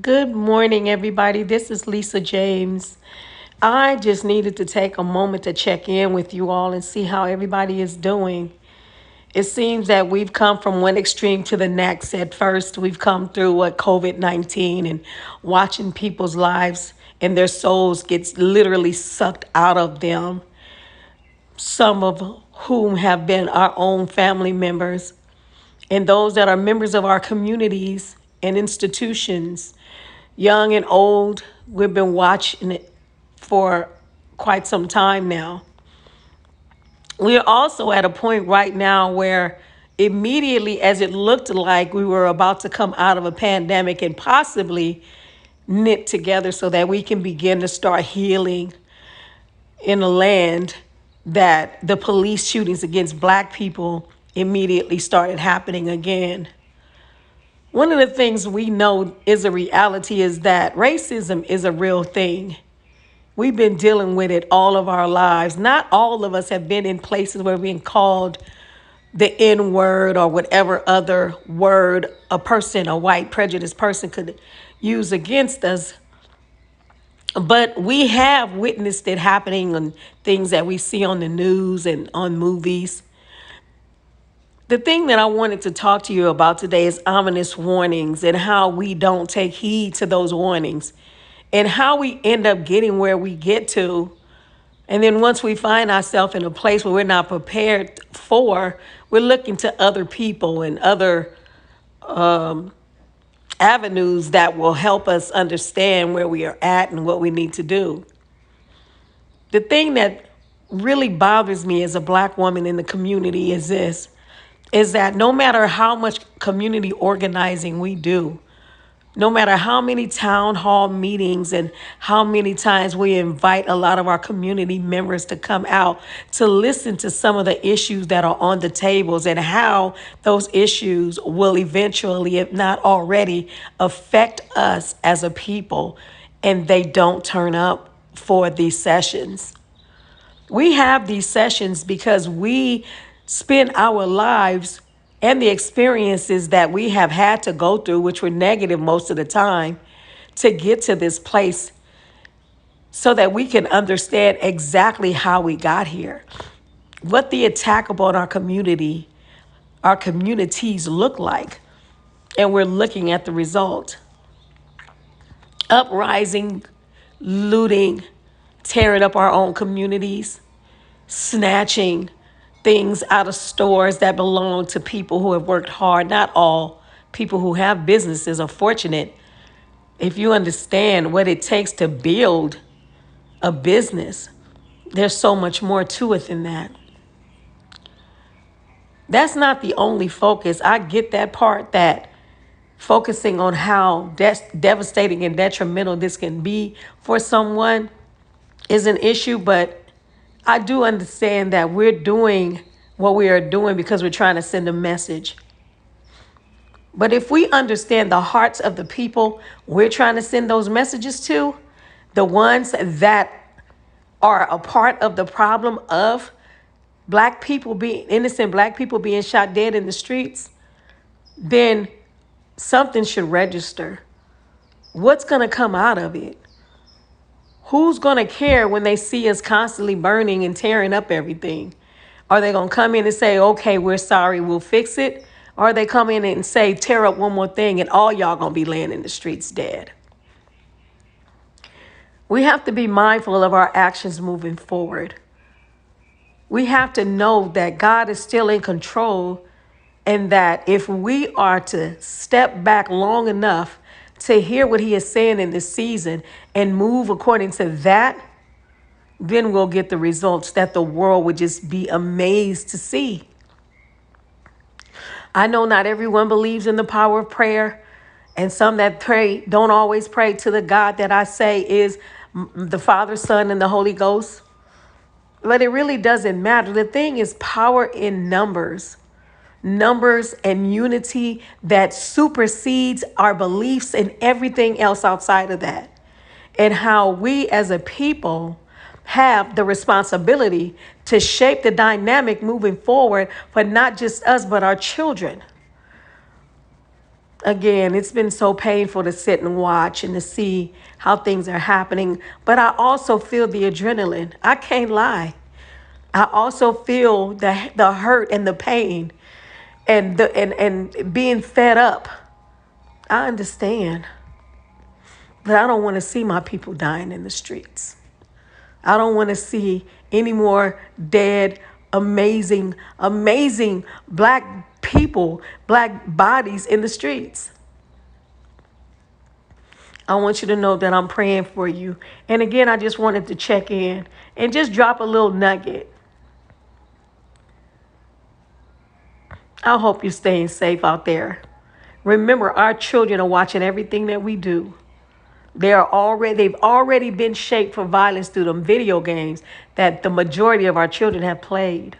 Good morning, everybody. This is Lisa James. I just needed to take a moment to check in with you all and see how everybody is doing. It seems that we've come from one extreme to the next. At first, we've come through what COVID-19 and watching people's lives and their souls get literally sucked out of them. Some of whom have been our own family members and those that are members of our communities and institutions, young and old. We've been watching it for quite some time now. We are also at a point right now where immediately as it looked like we were about to come out of a pandemic and possibly knit together so that we can begin to start healing in a land, that the police shootings against black people immediately started happening again. One of the things we know is a reality is that racism is a real thing. We've been dealing with it all of our lives. Not all of us have been in places where we're being called the N word or whatever other word a white prejudiced person could use against us. But we have witnessed it happening on things that we see on the news and on movies. The thing that I wanted to talk to you about today is ominous warnings and how we don't take heed to those warnings and how we end up getting where we get to. And then once we find ourselves in a place where we're not prepared for, we're looking to other people and other avenues that will help us understand where we are at and what we need to do. The thing that really bothers me as a black woman in the community is that no matter how much community organizing we do, no matter how many town hall meetings and how many times we invite a lot of our community members to come out to listen to some of the issues that are on the tables and how those issues will eventually, if not already, affect us as a people, and they don't turn up for these sessions. We have these sessions because we spend our lives and the experiences that we have had to go through, which were negative most of the time, to get to this place so that we can understand exactly how we got here, what the attack upon our communities look like. And we're looking at the result. Uprising, looting, tearing up our own communities, snatching things out of stores that belong to people who have worked hard. Not all people who have businesses are fortunate. If you understand what it takes to build a business, there's so much more to it than that. That's not the only focus. I get that part, that focusing on how devastating and detrimental this can be for someone is an issue, but I do understand that we're doing what we are doing because we're trying to send a message. But if we understand the hearts of the people we're trying to send those messages to, the ones that are a part of the problem of innocent black people being shot dead in the streets, then something should register. What's going to come out of it? Who's going to care when they see us constantly burning and tearing up everything? Are they going to come in and say, okay, we're sorry, we'll fix it? Or are they come in and say, tear up one more thing and all y'all going to be laying in the streets dead? We have to be mindful of our actions moving forward. We have to know that God is still in control, and that if we are to step back long enough to hear what he is saying in this season and move according to that, then we'll get the results that the world would just be amazed to see. I know not everyone believes in the power of prayer, and some that pray don't always pray to the God that I say is the Father, Son, and the Holy Ghost. But it really doesn't matter. The thing is power in numbers and unity that supersedes our beliefs and everything else outside of that. And how we as a people have the responsibility to shape the dynamic moving forward for not just us, but our children. Again, it's been so painful to sit and watch and to see how things are happening. But I also feel the adrenaline. I can't lie. I also feel the hurt and the pain and and being fed up. I understand. But I don't want to see my people dying in the streets. I don't want to see any more dead, amazing black people, black bodies in the streets. I want you to know that I'm praying for you. And again, I just wanted to check in and just drop a little nugget. I hope you're staying safe out there. Remember, our children are watching everything that we do. They've already been shaped for violence through them video games that the majority of our children have played.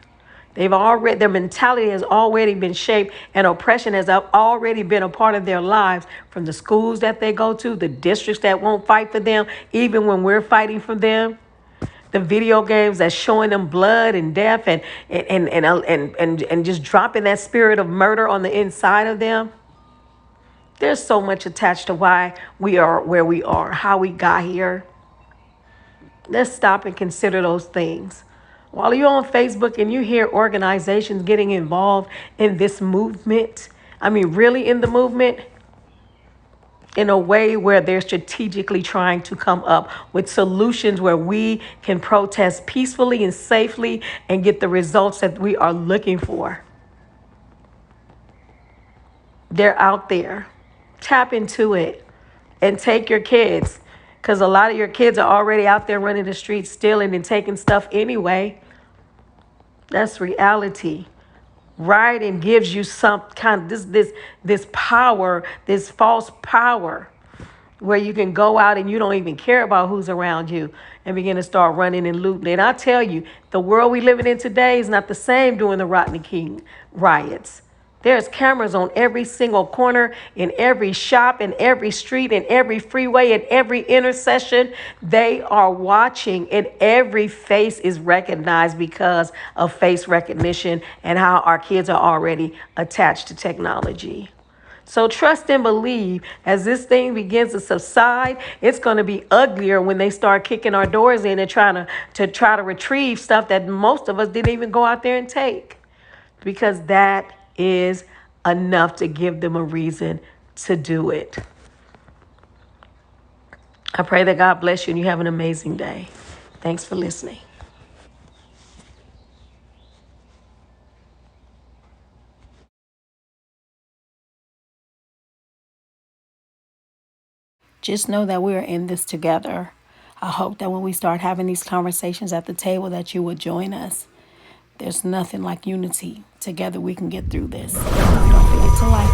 Their mentality has already been shaped, and oppression has already been a part of their lives, from the schools that they go to, the districts that won't fight for them, even when we're fighting for them. The video games that's showing them blood and death and just dropping that spirit of murder on the inside of them. There's so much attached to why we are where we are, how we got here. Let's stop and consider those things. While you're on Facebook and you hear organizations getting involved in this movement, I mean, really in the movement, in a way where they're strategically trying to come up with solutions where we can protest peacefully and safely and get the results that we are looking for. They're out there. Tap into it and take your kids, because a lot of your kids are already out there running the streets, stealing and taking stuff anyway. That's reality. Rioting gives you some kind of this power, this false power, where you can go out and you don't even care about who's around you and begin to start running and looting. And I tell you, the world we living in today is not the same during the Rodney King riots. There's cameras on every single corner, in every shop, in every street, in every freeway, in every intersection. They are watching, and every face is recognized because of face recognition and how our kids are already attached to technology. So trust and believe, as this thing begins to subside, it's going to be uglier when they start kicking our doors in and trying to retrieve stuff that most of us didn't even go out there and take, because that is enough to give them a reason to do it. I pray that God bless you and you have an amazing day. Thanks for listening. Just know that we are in this together. I hope that when we start having these conversations at the table that you will join us. There's nothing like unity. Together we can get through this. Don't forget to like.